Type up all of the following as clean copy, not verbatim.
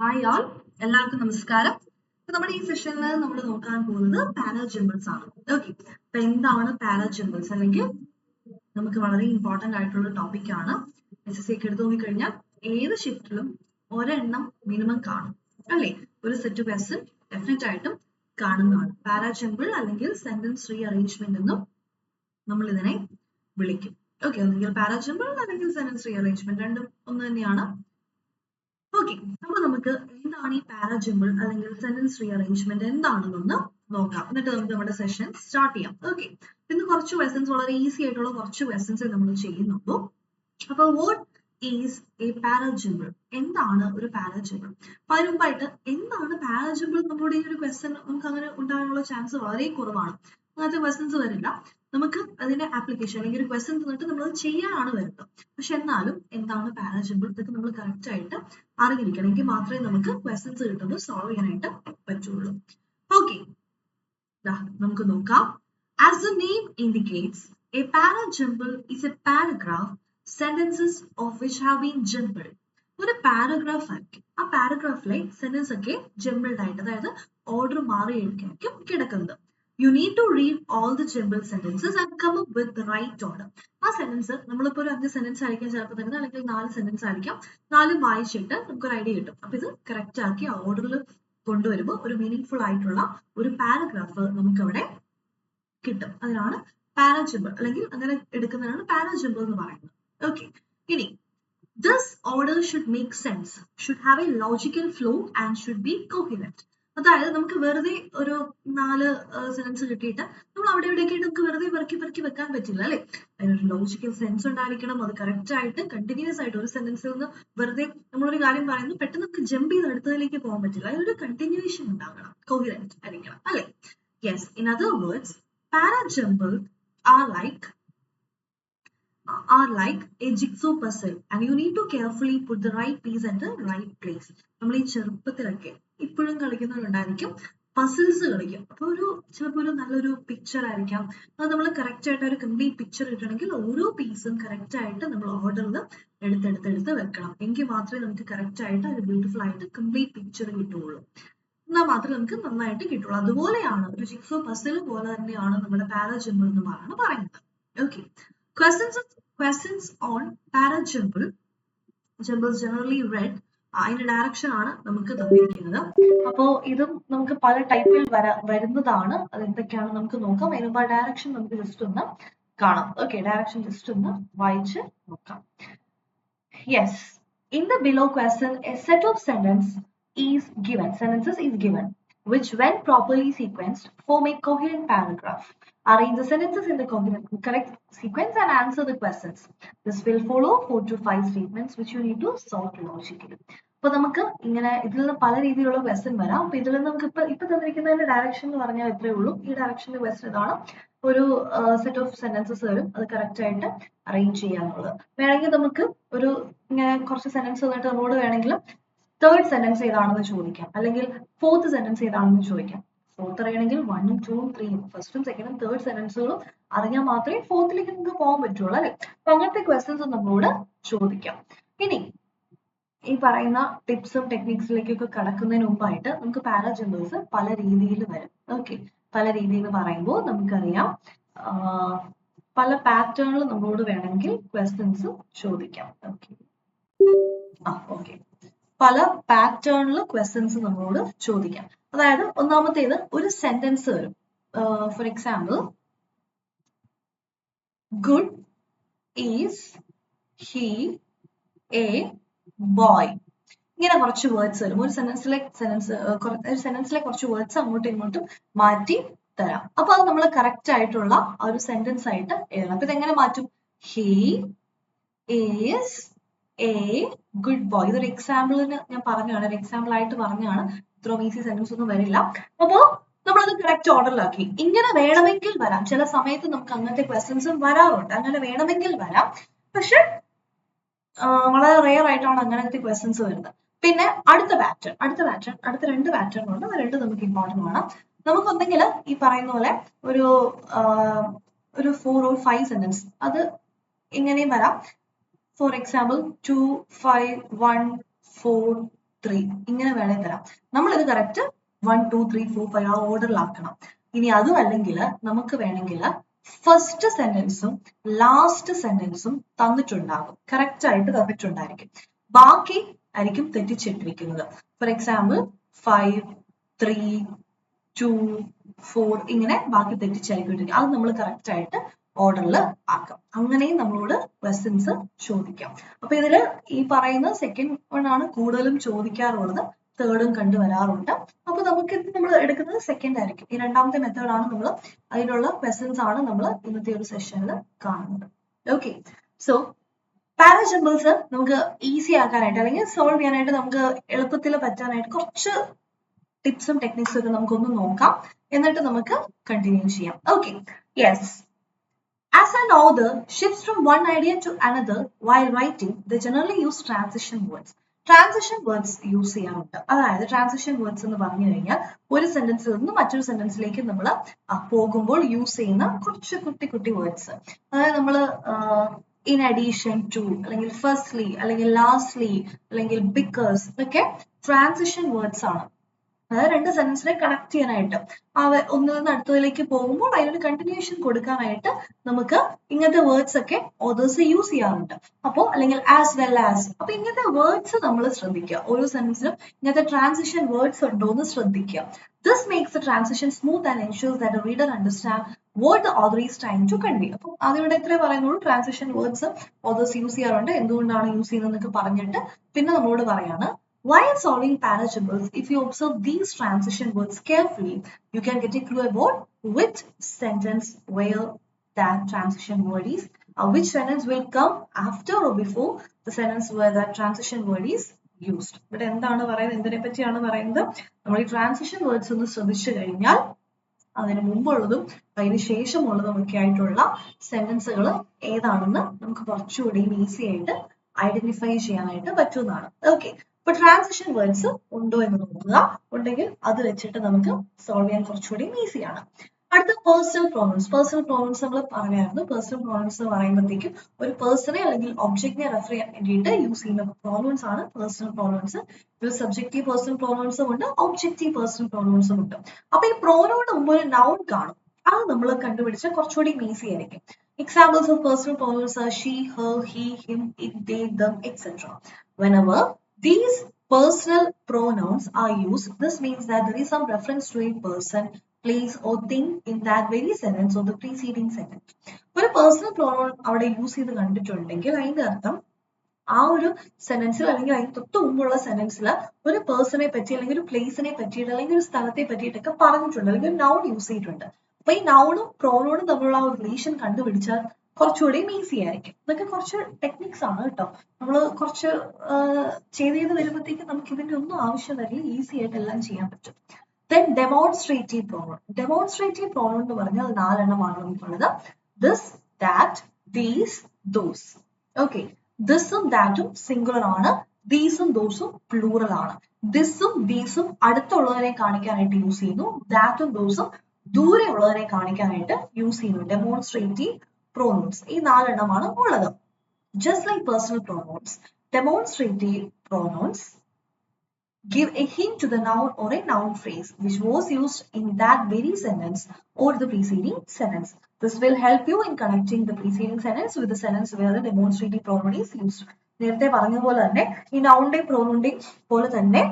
Hi ആൾ, എല്ലാവർക്കും നമസ്കാരം. നമ്മുടെ ഈ സെഷനിൽ നമ്മൾ നോക്കാൻ പോകുന്നത് പാരാജിമ്പിൾസ് ആണ്. ഓക്കെ, അപ്പൊ എന്താണ് പാരാജിമ്പിൾസ് അല്ലെങ്കിൽ നമുക്ക് വളരെ ഇമ്പോർട്ടന്റ് ആയിട്ടുള്ള ടോപ്പിക് ആണ്. SSC ഒക്കെ എടുത്ത് നോക്കിക്കഴിഞ്ഞാൽ ഏത് ഷിഫ്റ്റിലും ഒരെണ്ണം മിനിമം കാണും അല്ലേ? ഒരു സെറ്റ് ക്വസ്റ്റ്യൻ ഡെഫിനറ്റ് ആയിട്ടും കാണുന്നതാണ്. പാരാജിമ്പിൾ അല്ലെങ്കിൽ സെന്റൻസ് റീ അറേഞ്ച്മെന്റ് എന്നും നമ്മൾ ഇതിനെ വിളിക്കും. ഓക്കെ, ഒന്നെങ്കിൽ പാരാജിമ്പിൾ അല്ലെങ്കിൽ സെന്റൻസ് റീ അറേഞ്ച്മെന്റ്, രണ്ടും ഒന്ന് തന്നെയാണ്. ഓക്കെ, അപ്പൊ നമുക്ക് എന്താണ് ഈ പാരാജിമ്പിൾ അല്ലെങ്കിൽ സെന്റൻസ് റീ അറേഞ്ച്മെന്റ് എന്താണെന്നൊന്ന് നോക്കാം. എന്നിട്ട് നമുക്ക് നമ്മുടെ സെഷൻ സ്റ്റാർട്ട് ചെയ്യാം. ഓക്കെ, ഇന്ന് കുറച്ച് ക്വസ്റ്റ്യൻസ് വളരെ ഈസി ആയിട്ടുള്ള കുറച്ച് ക്വസ്റ്റ്യൻസ് നമ്മൾ ചെയ്യുന്നുള്ളൂ. അപ്പൊ വാട്ട് ഈസ് എ പാരാജിമ്പിൾ? എന്താണ് ഒരു പാരാജിമ്പിൾ? അപ്പൊ അതിന് മുമ്പായിട്ട് എന്താണ് പാരാജിമ്പിൾ? നമ്മുടെ ഈ ഒരു ക്വസ്റ്റ്യൻ നമുക്ക് അങ്ങനെ ഉണ്ടാകാനുള്ള ചാൻസ് വളരെ കുറവാണ്. അങ്ങനത്തെ ക്വസ്റ്റ്യൻസ് വരില്ല. നമുക്ക് അതിന്റെ ആപ്ലിക്കേഷൻ അല്ലെങ്കിൽ ഒരു ക്വസ്റ്റ്യൻ തന്നിട്ട് നമ്മൾ ചെയ്യാനാണ് വരുന്നത്. പക്ഷെ എന്നാലും എന്താണ് പാരാജിമ്പിൾ ഇതൊക്കെ നമ്മൾ കറക്റ്റ് ആയിട്ട് അറിഞ്ഞിരിക്കണം. എങ്കിൽ മാത്രമേ നമുക്ക് ക്വസ്റ്റ്യൻസ് കിട്ടുന്നത് സോൾവ് ചെയ്യാനായിട്ട് പറ്റുള്ളൂ. ഓക്കെ, നമുക്ക് നോക്കാം. As the name indicates, a parajumble is a paragraph sentences of which have been jumbled. ഒരു പാരഗ്രാഫ് ആയിരിക്കും. ആ പാരഗ്രാഫിലെ സെന്റൻസ് ഒക്കെ ജംബിൾഡ് ആയിട്ട്, അതായത് ഓർഡർ മാറിയിരിക്കും കിടക്കുന്നത്. You need to read all the jumbled sentences and come up with the right order. ആ sentence നമ്മളിപ്പോ ഒരു 5 സെന്റൻസ് ആയിരിക്കാം ചിലപ്പോൾ തരുന്നത്, അല്ലെങ്കിൽ 4 സെന്റൻസ് ആയിരിക്കാം. 4 വായിച്ചിട്ട് നമുക്കൊരു ഐഡിയ കിട്ടും. അപ്പൊ ഇത് കറക്റ്റ് ആക്കി ആ ഓർഡറിൽ കൊണ്ടുവരുമ്പോൾ ഒരു മീനിങ് ആയിട്ടുള്ള ഒരു പാരഗ്രാഫ് നമുക്ക് അവിടെ കിട്ടും. അതിനാണ് പാരാജിമ്പിൾ, അല്ലെങ്കിൽ അങ്ങനെ എടുക്കുന്നതാണ് പാരാജിമ്പിൾ എന്ന് പറയുന്നത്. ഓക്കെ, ഇനി this order should make sense, should have a logical flow and should be coherent. അതായത് നമുക്ക് വെറുതെ ഒരു 4 സെന്റൻസ് കിട്ടിയിട്ട് നമ്മൾ അവിടെ ഇവിടെയൊക്കെ നമുക്ക് വെറുതെ പെറുക്കി വെക്കാൻ പറ്റില്ല അല്ലെ? അതിനൊരു ലോജിക്കൽ സെൻസ് ഉണ്ടായിരിക്കണം. അത് കറക്റ്റ് ആയിട്ട് കണ്ടിന്യൂസ് ആയിട്ട് ഒരു സെന്റൻസിൽ നിന്ന് വെറുതെ നമ്മളൊരു കാര്യം പറയുന്നു പെട്ടെന്ന് നമുക്ക് ജമ്പ് ചെയ്ത് അടുത്തതിലേക്ക് പോകാൻ പറ്റില്ല. അതിനൊരു കണ്ടിന്യൂവേഷൻ ഉണ്ടാകണം, കോഹിറന്റ് ആയിരിക്കണം അല്ലെ? Yes, in other words parajumble are like a jigsaw puzzle and you need to carefully put the right piece at the right place. നമ്മൾ ഈ ചെറുപ്പത്തിലൊക്കെ ഇപ്പോഴും കളിക്കുന്നവരുണ്ടായിരിക്കും, പസിൽസ് കളിക്കും. അപ്പൊ ചിലപ്പോൾ ഒരു നല്ലൊരു പിക്ചർ ആയിരിക്കാം. അത് നമ്മൾ കറക്റ്റ് ആയിട്ട് ഒരു കംപ്ലീറ്റ് പിക്ചർ കിട്ടണമെങ്കിൽ ഓരോ പീസും കറക്റ്റ് ആയിട്ട് നമ്മൾ ഓർഡറിൽ എടുത്ത് വെക്കണം. എങ്കിൽ മാത്രമേ നമുക്ക് കറക്റ്റ് ആയിട്ട് ഒരു ബ്യൂട്ടിഫുൾ ആയിട്ട് കംപ്ലീറ്റ് പിക്ചർ കിട്ടുള്ളൂ. എന്നാൽ മാത്രമേ നമുക്ക് നന്നായിട്ട് കിട്ടുള്ളൂ. അതുപോലെയാണ് ഒരു ജിക്സോ പസിൽ പോലെ തന്നെയാണ് നമ്മുടെ പാരാജിമ്പിൾ എന്ന് പറയുന്നത്. Okay, questions on parajumble. Jumbles generally read അതിന്റെ ഡയറക്ഷൻ ആണ് നമുക്ക് തന്നിരിക്കുന്നത്. അപ്പോ ഇതും നമുക്ക് പല ടൈപ്പിൽ വരുന്നതാണ്. അത് എന്തൊക്കെയാണ് നമുക്ക് നോക്കാം. അതിനുമ്പ് ഡയറക്ഷൻ നമുക്ക് ജസ്റ്റ് ഒന്ന് കാണാം. ഓക്കെ, ഡയറക്ഷൻ ജസ്റ്റ് ഒന്ന് വായിച്ച് നോക്കാം. Yes, in the below question a set of sentences is given which when properly sequenced form a coherent paragraph. Arrange the sentences in the correct sequence and answer the questions. This will follow 4 to 5 statements which you need to sort logically. അപ്പൊ നമുക്ക് ഇങ്ങനെ ഇതിൽ നിന്ന് പല രീതിയിലുള്ള question വരാം. അപ്പൊ ഇതിൽ നമുക്ക് ഇപ്പൊ തന്നിരിക്കുന്നതിന്റെ ഡയറക്ഷൻ എന്ന് പറഞ്ഞാൽ എത്രയേ ഉള്ളൂ. ഈ ഡയറക്ഷനിലെ ക്വസ്റ്റ്യൻ ഇതാണ്. ഒരു സെറ്റ് ഓഫ് സെന്റൻസസ് വരും, അത് കറക്റ്റ് ആയിട്ട് അറേഞ്ച് ചെയ്യാന്നുള്ളത്. വേണമെങ്കിൽ നമുക്ക് ഒരു ഇങ്ങനെ കുറച്ച് സെന്റൻസ് തന്നിട്ട് നമ്മളോട് വേണമെങ്കിൽ തേർഡ് സെന്റൻസ് ഏതാണെന്ന് ചോദിക്കാം, അല്ലെങ്കിൽ ഫോർത്ത് സെന്റൻസ് ഏതാണെന്ന് ചോദിക്കാം. ഫോർത്ത് അറിയണമെങ്കിൽ 1ഉം 2ഉം 3ഉം ഫസ്റ്റും സെക്കൻഡും തേർഡ് സെന്റൻസുകളും അറിഞ്ഞാൽ മാത്രമേ ഫോർത്തിലേക്ക് നമുക്ക് പോകാൻ പറ്റുള്ളൂ അല്ലെ? അപ്പൊ അങ്ങനത്തെ ക്വസ്റ്റ്യൻസ് നമ്മളോട് ചോദിക്കാം. ഇനി ഈ പറയുന്ന ടിപ്സും ടെക്നിക്സിലേക്കൊക്കെ കടക്കുന്നതിന് മുമ്പായിട്ട് നമുക്ക് പാരാജിമ്പിൾസ് പല രീതിയിൽ വരും. ഓക്കെ, പല രീതിയിൽ പറയുമ്പോൾ നമുക്കറിയാം പല പാറ്റേണിൽ നമ്മളോട് വേണമെങ്കിൽ ക്വസ്റ്റ്യൻസ് ചോദിക്കാം. ഓക്കെ, പല പാറ്റേണിൽ ക്വസ്റ്റ്യൻസ് നമ്മളോട് ചോദിക്കാം. അതായത് ഒന്നാമത്തേത് ഒരു സെന്റൻസ് വരും. For example, good is he A boy. ഇങ്ങനെ കുറച്ച് വേർഡ്സ് വരും. ഒരു സെന്റൻസിലെ കുറച്ച് വേർഡ്സ് അങ്ങോട്ടും ഇങ്ങോട്ടും മാറ്റി തരാം. അപ്പൊ അത് നമ്മൾ കറക്റ്റ് ആയിട്ടുള്ള ഒരു സെന്റൻസ് ആയിട്ട് എഴുതണം. അപ്പൊ ഇതെങ്ങനെ മാറ്റും? He is A good boy. ഇതൊരു എക്സാമ്പിളിന് ഞാൻ പറഞ്ഞാണ്, ഒരു എക്സാമ്പിൾ ആയിട്ട് പറഞ്ഞാണ്. ഇത്രയും ഈസി സെന്റൻസ് ഒന്നും വരില്ല. അപ്പോ നമ്മളത് കറക്റ്റ് ഓർഡറിലാക്കി. ഇങ്ങനെ വേണമെങ്കിൽ വരാം, ചില സമയത്ത് നമുക്ക് അങ്ങനത്തെ ക്വസ്റ്റ്യൻസും വരാറുണ്ട്. അങ്ങനെ വേണമെങ്കിൽ വരാം, പക്ഷെ വളരെ റെയർ ആയിട്ടാണ് അങ്ങനത്തെ ക്വസ്റ്റ്യൻസ് വരുന്നത്. പിന്നെ അടുത്ത രണ്ട് പാറ്റേൺ ഉണ്ട്. അത് രണ്ട് നമുക്ക് ഇമ്പോർട്ടൻ്റ് ആണ്. നമുക്കൊന്നെങ്കിൽ ഈ പറയുന്ന പോലെ ഒരു 4 or 5 സെന്റൻസ് അത് ഇങ്ങനെയും വരാം. ഫോർ എക്സാമ്പിൾ 2, 5, 1, 4, 3 ഇങ്ങനെ വേണേ തരാം. നമ്മളിത് കറക്റ്റ് 1 2 3 4 5 ആ ഓർഡറിലാക്കണം. ഇനി അതും അല്ലെങ്കിൽ നമുക്ക് വേണമെങ്കിൽ ഫസ്റ്റ് സെന്റൻസും ലാസ്റ്റ് സെന്റൻസും തന്നിട്ടുണ്ടാകും, കറക്റ്റ് ആയിട്ട് തന്നിട്ടുണ്ടായിരിക്കും. ബാക്കി ആയിരിക്കും തെറ്റിച്ചിട്ടിരിക്കുന്നത്. ഫോർ എക്സാമ്പിൾ 5 3 2 4 ഇങ്ങനെ ബാക്കി തെറ്റിച്ചായിരിക്കും ഇട്ടിരിക്കുക. അത് നമ്മൾ കറക്റ്റ് ആയിട്ട് ഓർഡറിൽ ആക്കാം. അങ്ങനെയും നമ്മളോട് ക്വസ്റ്റ്യൻസ് ചോദിക്കാം. അപ്പൊ ഇതില് ഈ പറയുന്ന സെക്കൻഡ് വൺ ആണ് കൂടുതലും ചോദിക്കാറുള്ളത്, തേർഡും കണ്ടുവരാറുണ്ട്. അപ്പൊ നമുക്ക് നമ്മൾ എടുക്കുന്നത് സെക്കൻഡ് ആയിരിക്കും. ഈ രണ്ടാമത്തെ മെത്തേഡാണ് നമ്മൾ, അതിനുള്ള ക്വസ്റ്റ്യൻസ് ആണ് നമ്മൾ ഇന്നത്തെ ഒരു സെഷനിൽ കാണുന്നത്. ഓക്കെ, സോ പാരാജമ്പിൾസ് നമുക്ക് ഈസി ആക്കാനായിട്ട് അല്ലെങ്കിൽ സോൾവ് ചെയ്യാനായിട്ട് നമുക്ക് എളുപ്പത്തിൽ പറ്റാനായിട്ട് കുറച്ച് ടിപ്സും ടെക്നിക്സും ഒക്കെ നമുക്കൊന്ന് നോക്കാം, എന്നിട്ട് നമുക്ക് കണ്ടിന്യൂ ചെയ്യാം. Okay, yes. As an author shifts from one idea to another while writing, they generally use transition words. Transition words use ചെയ്യാറുണ്ട്. അതായത് ട്രാൻസിഷൻ വേർഡ്സ് എന്ന് പറഞ്ഞു കഴിഞ്ഞാൽ ഒരു സെന്റൻസിൽ നിന്ന് മറ്റൊരു സെന്റൻസിലേക്ക് നമ്മൾ പോകുമ്പോൾ യൂസ് ചെയ്യുന്ന കുറച്ച് കുട്ടി കുട്ടി വേർഡ്സ്. അതായത് നമ്മൾ ഇൻ അഡീഷൻ ടു, അല്ലെങ്കിൽ ഫസ്റ്റ്ലി, അല്ലെങ്കിൽ ലാസ്റ്റ്ലി, അല്ലെങ്കിൽ ബിക്കോസ്, ഇതൊക്കെ ട്രാൻസിഷൻ വേർഡ്സ് ആണ്. അതായത് രണ്ട് സെന്റൻസിനെ കണക്ട് ചെയ്യാനായിട്ട്, ഒന്നിൽ നിന്ന് അടുത്തതിലേക്ക് പോകുമ്പോൾ അതിനൊരു കണ്ടിന്യൂഷൻ കൊടുക്കാനായിട്ട് നമുക്ക് ഇങ്ങനത്തെ വേർഡ്സ് ഒക്കെ ഓതേഴ്സ് യൂസ് ചെയ്യാറുണ്ട്. അപ്പോ അല്ലെങ്കിൽ ആസ് വെൽ ആസ്, അപ്പൊ ഇങ്ങനത്തെ വേർഡ്സ് നമ്മൾ ശ്രദ്ധിക്കുക. ഓരോ സെന്റൻസിലും ഇങ്ങനത്തെ ട്രാൻസിഷൻ വേർഡ്സ് ഉണ്ടോ എന്ന് ശ്രദ്ധിക്കുക. This makes the transition smooth and ensures that the reader understands what the author is trying to convey. അപ്പൊ അതിവിടെ ഇത്രേ പറയുന്നുള്ളൂ. ട്രാൻസിഷൻ വേർഡ്സ് ഓതേഴ്സ് യൂസ് ചെയ്യാറുണ്ട്, എന്തുകൊണ്ടാണ് യൂസ് ചെയ്യുന്നതെന്നൊക്കെ പറഞ്ഞിട്ട് പിന്നെ നമ്മളോട് പറയാണ്, while solving parajumbles, if you observe these transition words carefully, you can get a clue about which sentence where that transition word is, or which sentence will come after or before the sentence where that transition word is used. ഇവിടെ എന്താണ് പറയുന്നത്, എന്തിനെ പറ്റിയാണ് പറയുന്നത്? നമ്മൾ ഈ transition words ഒന്ന് ശ്രദ്ധിച്ചു കഴിഞ്ഞാൽ അതിന് മുമ്പുള്ളതും അതിന് ശേഷമുള്ളതും ഒക്കെ ആയിട്ടുള്ള സെന്റൻസുകൾ ഏതാണെന്ന് നമുക്ക് കുറച്ചുകൂടി ഈസി ആയിട്ട് ഐഡന്റിഫൈ ചെയ്യാനായിട്ട് പറ്റുന്നതാണ്. ഓക്കെ, അപ്പൊ ട്രാൻസിഷൻ വേർഡ്സ് ഉണ്ടോ എന്ന് നോക്കുക. ഉണ്ടെങ്കിൽ അത് വെച്ചിട്ട് നമുക്ക് സോൾവ് ചെയ്യാൻ കുറച്ചുകൂടി ഈസിയാണ്. അടുത്ത പേഴ്സണൽ പ്രോണൗൺസ്. പേഴ്സണൽ പ്രോണൗൺസ് നമ്മൾ പറയായിരുന്നു. പേഴ്സണൽ പ്രോണൗൺസ് എന്ന് പറയുമ്പോഴത്തേക്കും ഒരു പേഴ്സണെ അല്ലെങ്കിൽ ഒബ്ജക്റ്റിനെ റെഫർ ചെയ്യാൻ വേണ്ടിയിട്ട് യൂസ് ചെയ്യുന്ന പ്രോണൗൺസ് ആണ് പേഴ്സണൽ പ്രോണൗൺസ്. ഇതിൽ സബ്ജക്റ്റീവ് പേഴ്സണൽ പ്രോണൗൺസും ഉണ്ട്, ഒബ്ജക്റ്റീവ് പേഴ്സണൽ പ്രോണൗൺസും ഉണ്ട്. അപ്പൊ ഈ പ്രോനൗണിന് മുമ്പ് ഒരു നൗൺ കാണും, അത് നമ്മൾ കണ്ടുപിടിച്ചാൽ കുറച്ചുകൂടി ഈസി ആയിരിക്കും. Examples of personal pronouns are she, her, he, him, it, they, them, etc. Whenever these personal pronouns are used, this means that there is some reference to a person, place or thing in that very sentence or the preceding sentence. ഒരു personal pronoun അവിടെ use ചെയ്ത് കണ്ടിട്ടുണ്ടെങ്കിൽ അതിന്റെ അർത്ഥം ആ ഒരു സെന്റൻസിൽ അല്ലെങ്കിൽ അതിന് തൊട്ട് മുമ്പുള്ള സെന്റൻസിൽ ഒരു പേഴ്സണെ പറ്റി അല്ലെങ്കിൽ ഒരു പ്ലേസിനെ പറ്റിയിട്ട് അല്ലെങ്കിൽ ഒരു സ്ഥലത്തെ പറ്റിയിട്ടൊക്കെ പറഞ്ഞിട്ടുണ്ട്, അല്ലെങ്കിൽ ഒരു നൗൺ യൂസ് ചെയ്തിട്ടുണ്ട്. അപ്പൊ ഈ നൗണും പ്രോനൗണും തമ്മിലുള്ള ആ ഒരു റിലേഷൻ കണ്ടുപിടിച്ചാൽ കുറച്ചുകൂടി ഈസി ആയിരിക്കും. ഇതൊക്കെ കുറച്ച് ടെക്നിക്സ് ആണ് കേട്ടോ. നമ്മൾ കുറച്ച് ചെയ്ത് വരുമ്പോഴത്തേക്കും നമുക്ക് ഇതിന്റെ ഒന്നും ആവശ്യം വരില്ല, ഈസി ആയിട്ട് എല്ലാം ചെയ്യാൻ പറ്റും. Then demonstrative pronoun. Demonstrative pronoun എന്ന് പറഞ്ഞാൽ 4 എണ്ണമാണ് നമുക്കുള്ളത്. This, that, these, those. Okay, thisഉം thatും സിംഗുലർ ആണ്, these-ഉം those-ഉം പ്ലൂറൽ ആണ്. thisഉം these-ഉം അടുത്തുള്ളവരെ കാണിക്കാനായിട്ട് യൂസ് ചെയ്യുന്നു, thatും those-ഉം ദൂരെ ഉള്ളവരെ കാണിക്കാനായിട്ട് യൂസ് ചെയ്യുന്നു. ഡെമോൺസ്ട്രേറ്റീവ് pronouns ഈ 4 എണ്ണമാണ് ഉള്ളത്. Just like personal pronouns, demonstrative pronouns give a hint to the noun or a noun phrase which was used in that very sentence or the preceding sentence. This will help you in connecting the preceding sentence with the sentence where the demonstrative pronoun is used. നേരത്തെ പറഞ്ഞതുപോലെ തന്നെ ഈ നൗണിന്റെയും പ്രോനൗണിന്റെയും പോലെ തന്നെ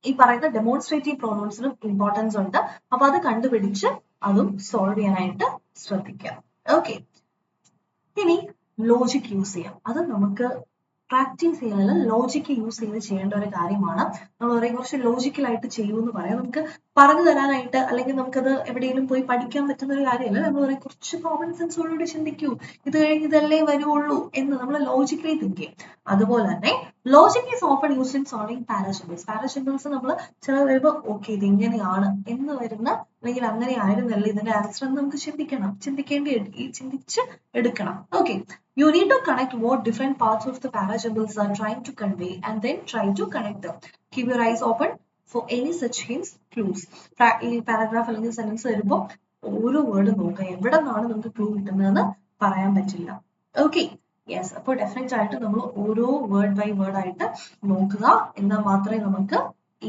ഈ പറയുന്ന demonstrative പ്രോനൗൺസിനും importance ഉണ്ട്. അപ്പൊ അത് കണ്ടുപിടിച്ച് അതും സോൾവ് ചെയ്യാനായിട്ട് ശ്രദ്ധിക്കാം. ഓക്കെ, ഇനി ലോജിക് യൂസ് ചെയ്യാം. അത് നമുക്ക് പ്രാക്ടീസ് ചെയ്യാനല്ല, ലോജിക്ക് യൂസ് ചെയ്ത് ചെയ്യേണ്ട ഒരു കാര്യമാണ്. നമ്മൾ പറയും കുറച്ച് ലോജിക്കലായിട്ട് ചെയ്യുമെന്ന് പറയാം. നമുക്ക് പറഞ്ഞു തരാനായിട്ട് അല്ലെങ്കിൽ നമുക്കത് എവിടെയെങ്കിലും പോയി പഠിക്കാൻ പറ്റുന്ന ഒരു കാര്യമല്ല. നമ്മൾ പറയും കുറച്ച് കോമൺ സെൻസോടുകൂടി ചിന്തിക്കൂ, ഇത് കഴിഞ്ഞ് ഇതല്ലേ വരുള്ളൂ എന്ന് നമ്മൾ ലോജിക്കലി തിങ്ക് ചെയ്യും. അതുപോലെ തന്നെ logic is often used in solving parajumbles. Parajumbles നമ്മൾ ചില വരുമ്പോൾ ഓക്കെ ഇത് ഇങ്ങനെയാണ് എന്ന് വരുന്ന, അല്ലെങ്കിൽ അങ്ങനെ ആയിരുന്നല്ലേ ഇതിന്റെ ആൻസർ എന്ന് നമുക്ക് ചിന്തിച്ച് എടുക്കണം. Okay, you need to connect what different parts of the parajumbles are trying to convey and then try to connect them. Keep your eyes open for any such hints, clues. ഈ paragraph അല്ലെങ്കിൽ sentence വരുമ്പോൾ ഓരോ word നോക്കുക, എവിടെ നിന്നാണ് നമുക്ക് clue കിട്ടുന്നതെന്ന് പറയാൻ പറ്റില്ല. ഓക്കെ, യെസ്, അപ്പോൾ ഡെഫിനറ്റ് ആയിട്ട് നമ്മൾ ഓരോ വേർഡ് ബൈ വേർഡ് ആയിട്ട് നോക്കുക, എന്നാൽ മാത്രമേ നമുക്ക്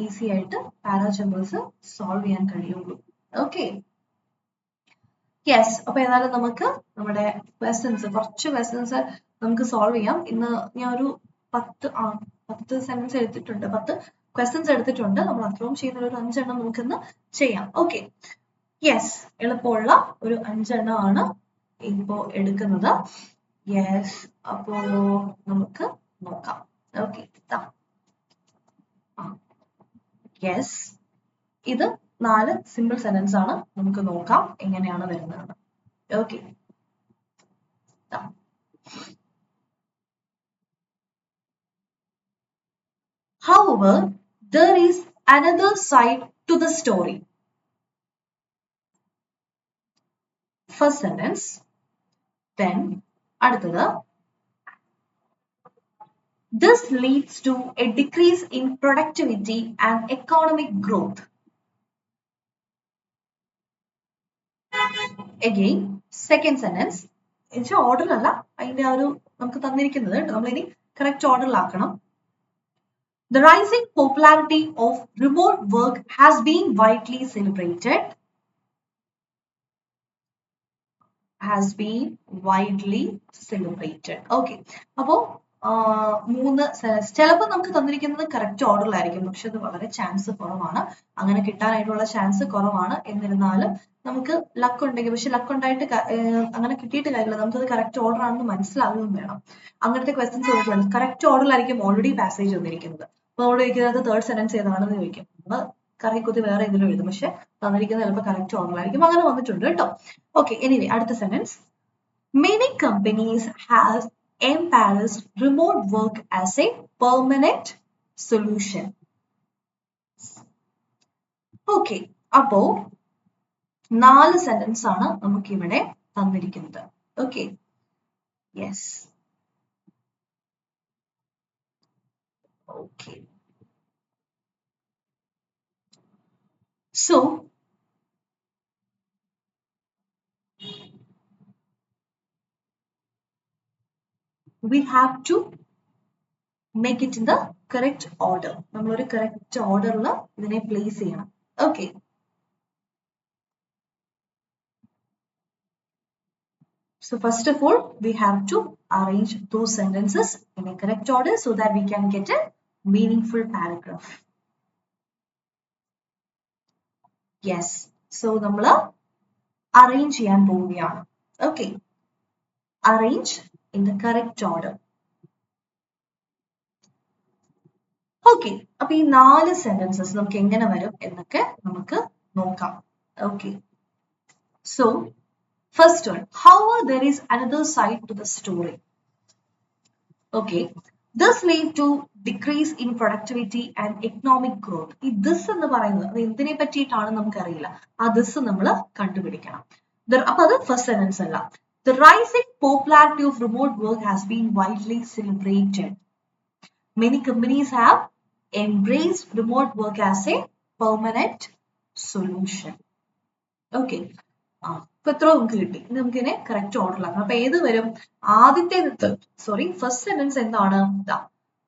ഈസി ആയിട്ട് പാരാജമ്പേഴ്സ് സോൾവ് ചെയ്യാൻ കഴിയുള്ളൂ. Okay, yes. അപ്പൊ ഏതായാലും നമുക്ക് നമ്മുടെ കുറച്ച് ക്വസ്റ്റ്യൻസ് നമുക്ക് സോൾവ് ചെയ്യാം. ഇന്ന് ഞാൻ ഒരു 10 സെന്റൻസ് എടുത്തിട്ടുണ്ട്, 10 ക്വസ്റ്റ്യൻസ് എടുത്തിട്ടുണ്ട്. നമ്മൾ അത്രയും ചെയ്യുന്ന ഒരു 5 എണ്ണം നമുക്കിന്ന് ചെയ്യാം. ഓക്കെ, യെസ്, എളുപ്പമുള്ള ഒരു 5 എണ്ണമാണ് ഇപ്പോ എടുക്കുന്നത്. യെസ്, അപ്പോ നമുക്ക് നോക്കാം. ഓക്കെ, യെസ്, ഇത് 4 സിമ്പിൾ സെന്റൻസ് ആണ്. നമുക്ക് നോക്കാം എങ്ങനെയാണ് വരുന്നത്. Okay, however, there is another side to the story. First sentence. Then അടുത്തത്, this leads to a decrease in productivity and economic growth. Again, second sentence. എന്നുവെച്ചാൽ ഓർഡർ അല്ല, അതിന്റെ ആ ഒരു നമുക്ക് തന്നിരിക്കുന്നത് കേട്ടോ, നമ്മളിനി correct ഓർഡറിലാക്കണം. The rising popularity of remote work has been widely celebrated. Okay. അപ്പോ 3 ചിലപ്പോൾ നമുക്ക് തന്നിരിക്കുന്നത് കറക്റ്റ് ഓർഡറിലായിരിക്കും, പക്ഷെ അത് വളരെ ചാൻസ് കുറവാണ്, അങ്ങനെ കിട്ടാനായിട്ടുള്ള ചാൻസ് കുറവാണ്. എന്നിരുന്നാലും നമുക്ക് ലക്ക് ഉണ്ടെങ്കിൽ, പക്ഷെ ലക്ക് ഉണ്ടായിട്ട് അങ്ങനെ കിട്ടിയിട്ട് കാര്യമില്ല, നമുക്കത് കറക്റ്റ് ഓർഡർ ആണെന്ന് മനസ്സിലാവുകയും വേണം. അങ്ങനത്തെ ക്വസ്റ്റ്യൻസ് ചോദിക്കുന്നത് കറക്റ്റ് ഓർഡറിലായിരിക്കും ഓൾറെഡി പാസേജ് വന്നിരിക്കുന്നത്. അപ്പോൾ അവിടെ ചോദിക്കുന്നത് തേർഡ് സെന്റൻസ് ഏതാണെന്ന് ചോദിക്കും, നമ്മൾ കറക്റ്റ് കുത്തി വേറെ ഏതെങ്കിലും എഴുതും, പക്ഷെ തന്നിരിക്കുന്നത് ചിലപ്പോൾ കറക്റ്റ് ഓർഡറിലായിരിക്കും. അങ്ങനെ വന്നിട്ടുണ്ട് കേട്ടോ. ഓക്കെ, എനിവേ, അടുത്ത sentence. Many companies have embraced remote work as a permanent solution. Okay, അപ്പോ 4 സെന്റൻസ് ആണ് നമുക്ക് ഇവിടെ തന്നിരിക്കുന്നത്. Okay, yes, okay. So we have to make it in the correct order. നമ്മൾ ഒരു കറക്റ്റ് ഓർഡറിൽ ഇതിനെ പ്ലേസ് ചെയ്യണം. Okay, so first of all we have to arrange those sentences in a correct order so that we can get a meaningful paragraph. Yes, so നമ്മൾ arrange ചെയ്യാൻ പോവുകയാണ്. Okay, arrange in the correct order. Okay, അപ്പൊ ഈ 4 sentences നമുക്ക് എങ്ങനെ വരും എന്നൊക്കെ നമുക്ക് നോക്കാം. Okay, so first one, however, there is another side to the story. Okay, this lead to decrease in productivity and economic growth. ഈ this എന്ന് പറയുന്നത് അത് എന്തിനെ പറ്റിയിട്ടാണ് നമുക്കറിയില്ല, ആ this നമ്മൾ കണ്ടുപിടിക്കണം. അപ്പൊ അത് ഫസ്റ്റ് സെന്റൻസ് അല്ല. The rising popularity of remote work has been widely celebrated. Many companies have embraced remote work as a permanent solution. Okay, ഇപ്പൊ എത്ര നമുക്ക് കിട്ടി, നമുക്ക് ഇതിനെ കറക്റ്റ് ഓർഡറിലാക്കണം. അപ്പൊ ഏത് വരും, ആദ്യത്തെ ഫസ്റ്റ് സെന്റൻസ് എന്താണ്,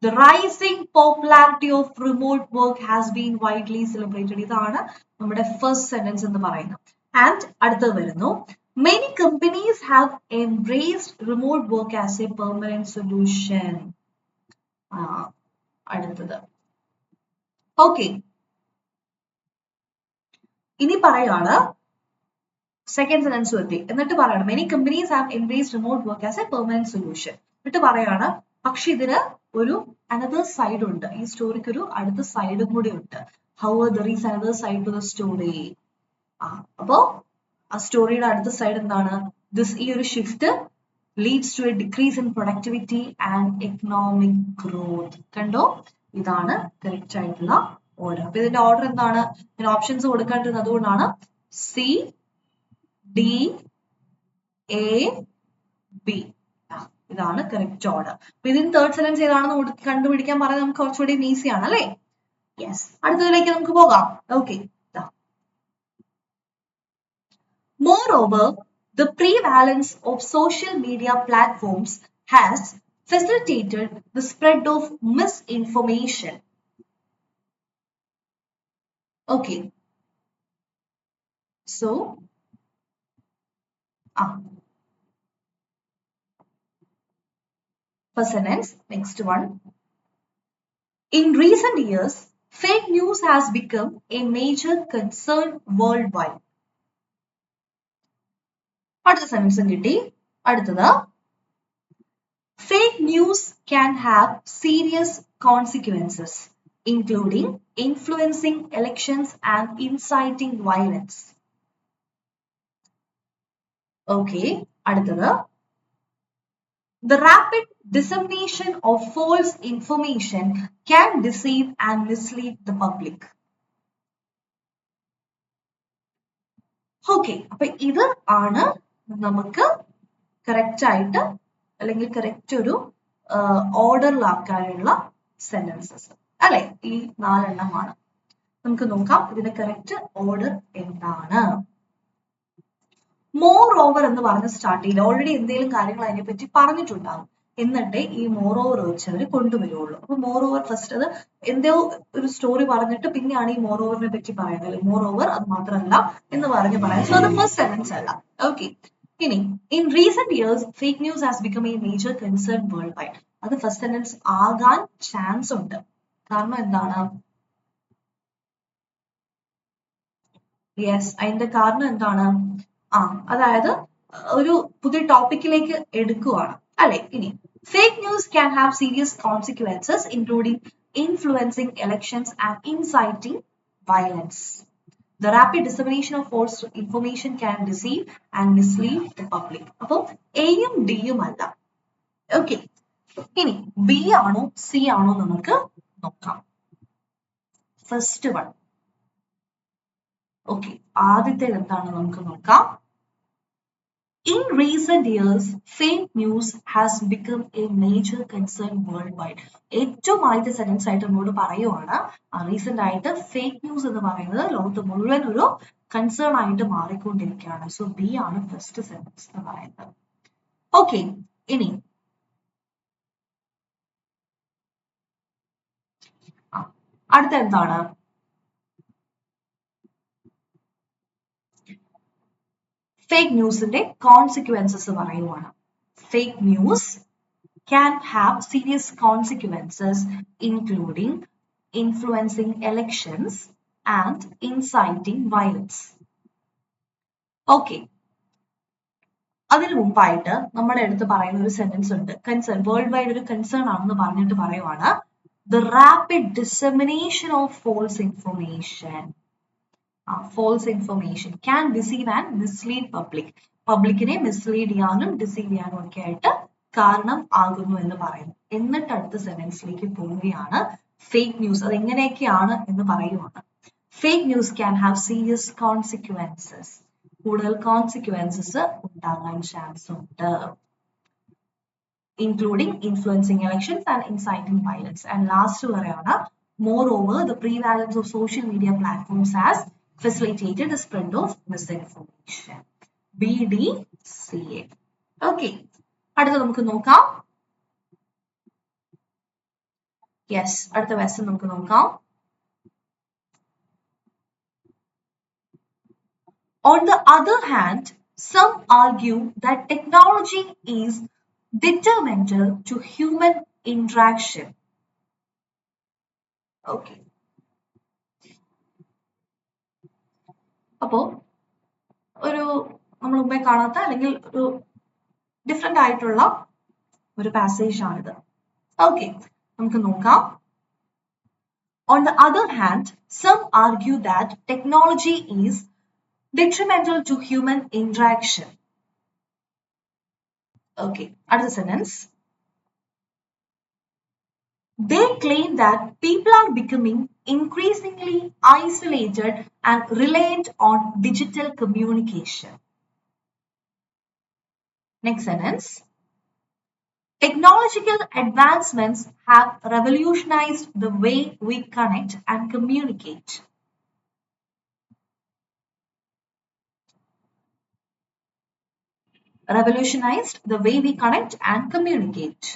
the rising popularity of remote work has been widely celebrated. ഇതാണ് നമ്മുടെ ഫസ്റ്റ് സെന്റൻസ് എന്ന് പറയുന്നത്. ആൻഡ് അടുത്തത് വരുന്നു, many companies have embraced remote work as a permanent solution. അടുത്തത് ഓക്കെ, ഇനി പറയാണ് സെക്കൻഡ് സെന്റൻസ് എത്തി, എന്നിട്ട് പറയാണ് many companies have embraced remote work as A permanent solution. എന്നിട്ട് പറയാണ് പക്ഷെ ഇതിന് ഒരു അനദർ സൈഡ് ഉണ്ട്, ഈ സ്റ്റോറിക്ക് ഒരു അടുത്ത സൈഡും കൂടി ഉണ്ട്. However there is another side to the story. അപ്പോ ആ സ്റ്റോറിയുടെ അടുത്ത സൈഡ് എന്താണ്, ഈ ഒരു shift leads to a decrease in productivity and economic growth. കണ്ടോ, ഇതാണ് കറക്റ്റ് ആയിട്ടുള്ള ഓർഡർ. അപ്പൊ ഇതിന്റെ ഓർഡർ എന്താണ്, ഞാൻ ഓപ്ഷൻസ് കൊടുക്കാണ്ടിരുന്നത് അതുകൊണ്ടാണ്. സി ഡി എ ബി, ഇതാണ് കറക്റ്റ് ഓർഡർ. അപ്പൊ ഇതിന് തേർഡ് സെന്റൻസ് ഏതാണെന്ന് കണ്ടുപിടിക്കാൻ പറയാൻ നമുക്ക് കുറച്ചുകൂടി ഈസി ആണ് അല്ലേ. യെസ്, അടുത്തതിലേക്ക് നമുക്ക് പോകാം. Okay, moreover, the prevalence of social media platforms has facilitated the spread of misinformation. Okay, so first sentence, next one. In recent years, fake news has become a major concern worldwide. അടുത്ത sense കിട്ടി. അടുത്തത് fake news can have serious consequences, including influencing elections and inciting violence. Okay, അടുത്തത് the rapid dissemination of false information can deceive and mislead the public. Okay, അപ്പൊ ഇത് ആണ് നമുക്ക് correct ആയിട്ട് അല്ലെങ്കിൽ കറക്റ്റ് ഒരു ഓർഡറിലാക്കാനുള്ള സെന്റൻസസ് അല്ലെ. ഈ 4 എണ്ണമാണ്. നമുക്ക് നോക്കാം ഇതിന്റെ കറക്റ്റ് ഓർഡർ എന്താണ്. മോർ ഓവർ എന്ന് പറഞ്ഞ് സ്റ്റാർട്ട് ചെയ്യില്ല. ഓൾറെഡി എന്തെങ്കിലും കാര്യങ്ങൾ അതിനെ പറ്റി പറഞ്ഞിട്ടുണ്ടാകും, എന്നിട്ടേ ഈ മോർ ഓവർ വെച്ച് അവർ കൊണ്ടുവരുള്ളൂ. അപ്പൊ മോർ ഓവർ ഫസ്റ്റ് അത് എന്തോ ഒരു സ്റ്റോറി പറഞ്ഞിട്ട് പിന്നെയാണ് ഈ മോർ ഓവറിനെ പറ്റി പറയുന്നത്. മോർ ഓവർ അത് മാത്രമല്ല എന്ന് പറഞ്ഞ് പറയാം. സോ അത് ഫസ്റ്റ് സെന്റൻസ് അല്ല. ഓക്കെ, ഇനി in recent years fake news has become A major concern world wide. അത് ഫസ്റ്റ് സെന്റൻസ് ആകാൻ ചാൻസ് ഉണ്ട്. കാരണം എന്താണ്? യെസ്, അതിന്റെ കാരണം എന്താണ്? അതായത് ഒരു പുതിയ ടോപ്പിക്കിലേക്ക് എടുക്കുവാണ് അല്ലെ. ഇനി fake news can have serious consequences, including influencing elections and inciting violence. The rapid dissemination of false information can deceive and mislead the public. അപ്പൊ എയും ഡിയും അല്ല. ഓക്കെ, ഇനി ബി ആണോ സി ആണോ നമുക്ക് നോക്കാം. First one. ഓക്കെ, ആദ്യത്തേത് എന്താണ് നമുക്ക് നോക്കാം. In recent years, fake news has become a major concern worldwide. ഏറ്റവും ആദ്യത്തെ സെന്റൻസ് ആയിട്ട് നമ്മളോട് പറയുവാണ് റീസെന്റ് ആയിട്ട് ഫേക്ക് ന്യൂസ് എന്ന് പറയുന്നത് ലോകത്ത് മുഴുവൻ ഒരു കൺസേൺ ആയിട്ട് മാറിക്കൊണ്ടിരിക്കുകയാണ്. സോ ബി ആണ് ഫസ്റ്റ് സെന്റൻസ് എന്ന് പറയുന്നത്. ഓക്കെ, ഇനി അടുത്ത എന്താണ്? ഫേക്ക് ന്യൂസിന്റെ കോൺസിക്വൻസസ് പറയുവാണ്. Fake news can have serious consequences, including influencing elections and inciting violence. Okay, അതിനു മുമ്പായിട്ട് നമ്മുടെ അടുത്ത് പറയുന്ന ഒരു സെന്റൻസ് ഉണ്ട്. കൺസേൺ വേൾഡ് വൈഡ് ഒരു കൺസേൺ ആണെന്ന് പറഞ്ഞിട്ട് പറയുവാണ് the rapid dissemination of false information. False information can deceive and mislead public. പബ്ലിക്കിനെ മിസ്ലീഡ് ചെയ്യാനും ഡിസീവ് ചെയ്യാനും ഒക്കെ ആയിട്ട് കാരണം ആകുന്നു എന്ന് പറയുന്നു. എന്നിട്ട് അടുത്ത സെന്റൻസിലേക്ക് പോവുകയാണ്. ഫേക്ക് ന്യൂസ് അത് എങ്ങനെയൊക്കെയാണ് എന്ന് പറയുവാണ്. Fake news can have serious consequences. കൂടുതൽ കോൺസിക്വൻസസ് ഉണ്ടാകാൻ ചാൻസ് ഉണ്ട്, including influencing elections and inciting violence. And last പറയാണ് moreover the prevalence of social media platforms has facilitated the spread of misinformation. BDCA. Okay, അടുത്ത നമുക്ക് നോക്കാം. Yes, അടുത്ത question നമുക്ക് നോക്കാം. On the other hand, some argue that technology is detrimental to human interaction. Okay. അപ്പോ ഒരു നമ്മൾ മുമ്പേ കാണാത്ത അല്ലെങ്കിൽ ഒരു ഡിഫറെന്റ് ആയിട്ടുള്ള ഒരു പാസേജ് ആണിത്. ഓക്കെ, നമുക്ക് നോക്കാം. On the other hand, some argue that technology is detrimental to human interaction. Okay, അടുത്ത sentence. They claim that people are becoming increasingly isolated and reliant on digital communication. Next sentence. Technological advancements have revolutionized the way we connect and communicate. revolutionized the way we connect and communicate.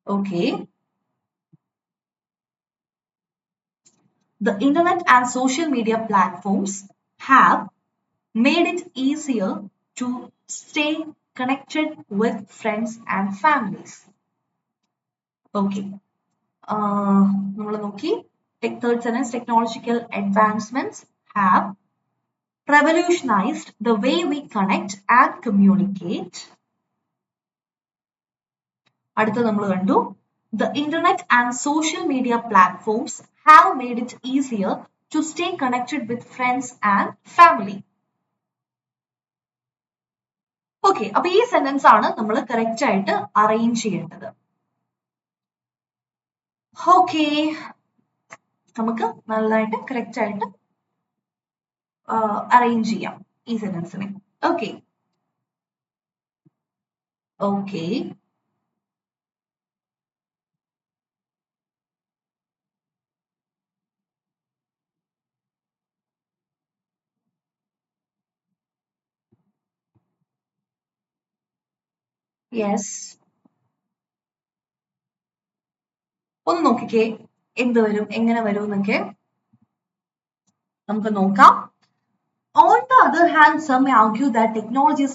Okay. The internet and social media platforms have made it easier to stay connected with friends and families. Okay. നമ്മൾ നോക്കി third sentence, technological advancements have revolutionized the way we connect and communicate. അടുത്ത നമ്മൾ കണ്ടു the internet and social media platforms have made it easier to stay connected with friends and family. Okay, അപ്പൊ ഈ sentence ആണ് നമ്മൾ correct ആയിട്ട് arrange ചെയ്യേണ്ടത്. Okay, നമുക്ക് നല്ലതായിട്ട് കറക്റ്റ് ആയിട്ട് അറേഞ്ച് ചെയ്യാം ഈ സെന്റൻസിനെ. ഓക്കെ ഓക്കെ യെസ്, ഒന്ന് നോക്കിക്കേ എന്ത് വരും, എങ്ങനെ വരും എന്നൊക്കെ നമുക്ക് നോക്കാം. On the other hand, some may argue that technology is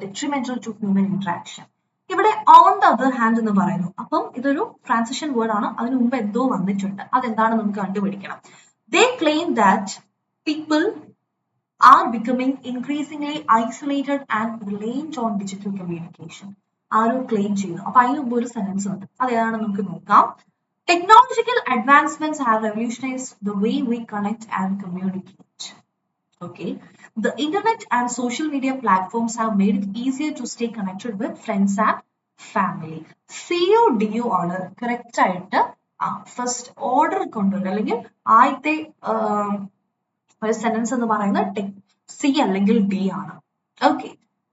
detrimental to human interaction. ഇവിടെ on the other hand എന്ന് പറയുന്നു. അപ്പം ഇതൊരു ട്രാൻസിഷൻ വേർഡ് ആണ്, അതിന് മുമ്പ് എന്തോ വന്നിട്ടുണ്ട്, അതെന്താണ് നമുക്ക് കണ്ടുപിടിക്കണം. They claim that people are becoming increasingly isolated and reliant on digital communication. Arrow claim ചെയ്യുന്നു. അപ്പൊ അതിന് മുമ്പ് ഒരു സെന്റൻസ് ഉണ്ട്, അതേതാണ് നമുക്ക് നോക്കാം. Technological advancements have revolutionized the way we connect and communicate. Okay, the internet and social media platforms have made it easier to stay connected with friends and family. CODO ആണ് correct ആയിട്ട് first order കൊണ്ടുവരും, അല്ലെങ്കിൽ ആദ്യത്തെ ഒരു sentence എന്ന് പറയുന്നത് C അല്ലെങ്കിൽ D ആണ്. ഓക്കെ,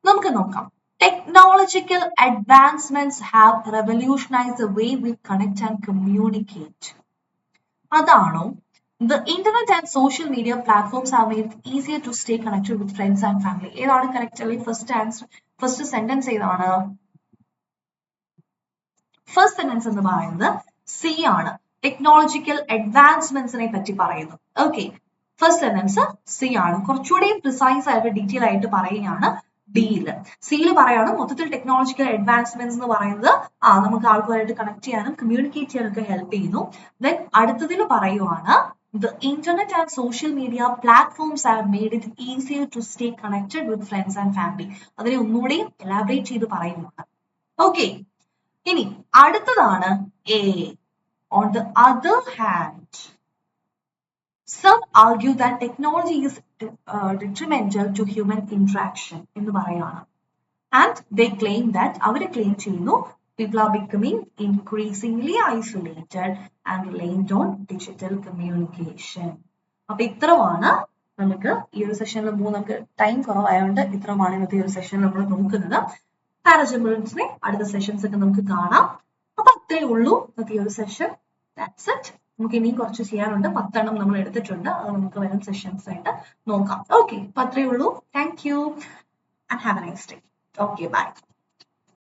നമുക്ക് നോക്കാം. Technological advancements have revolutionized the way we connect and communicate. അതാണോ? The internet and social media platforms have made it easier to stay connected with friends and family. ഏതാണ് correct? അല്ലെങ്കിൽ first answer, first sentence ഏതാണ്? First sentence എന്ന് പറയുന്നത് C ആണ്, technological അഡ്വാൻസ്മെന്റ്സിനെ പറ്റി പറയുന്നു. Okay, first sentence C ആണ്. കുറച്ചുകൂടി പ്രിസൈസ് ആയിട്ട് ഡീറ്റെയിൽ ആയിട്ട് പറയുകയാണ് ഡിയില്. സിയില് പറയാണ് മൊത്തത്തിൽ ടെക്നോളജിക്കൽ അഡ്വാൻസ്മെന്റ്സ് എന്ന് പറയുന്നത് നമുക്ക് ആൾക്കാരായിട്ട് കണക്ട് ചെയ്യാനും കമ്മ്യൂണിക്കേറ്റ് ചെയ്യാനൊക്കെ ഹെൽപ്പ് ചെയ്യുന്നു. ദെൻ അടുത്തതിൽ പറയുവാണ് the internet and social media platforms have made it easier to stay connected with friends and family. അതിനെ ഒന്നുകൂടി എലാബറേറ്റ് ചെയ്ത് പറയുന്നുണ്ട്. ഓക്കെ, ഇനി അടുത്തതാണ് A. On the other hand, some argue that technology is detrimental to human interaction എന്ന് പറയുകയാണ്. And they claim that അവർ claim ചെയ്യുന്നു people are becoming increasingly isolated and reliant on digital communication. അപ്പൊ ഇത്രമാണ് നമുക്ക് ഈ ഒരു സെഷനിൽ നമുക്ക് ടൈം കുറവായതുകൊണ്ട് ഇത്രമാണ് ഇന്നത്തെ ഈ ഒരു സെഷനിൽ നമ്മൾ നോക്കുന്നത്. പാരജംബിൾസിനെ അടുത്ത സെഷൻസ് ഒക്കെ നമുക്ക് കാണാം. അപ്പൊ അത്രേ ഉള്ളൂ ഇന്നത്തെ ഈ ഒരു സെഷൻ. That's it. നമുക്ക് ഇനിയും കുറച്ച് ചെയ്യാനുണ്ട്, 10 എണ്ണം നമ്മൾ എടുത്തിട്ടുണ്ട്, അത് നമുക്ക് വരും സെഷൻസ് ആയിട്ട് നോക്കാം. ഓക്കെ, അപ്പൊ അത്രേ ഉള്ളൂ. Thank you and have a nice day. Okay, by.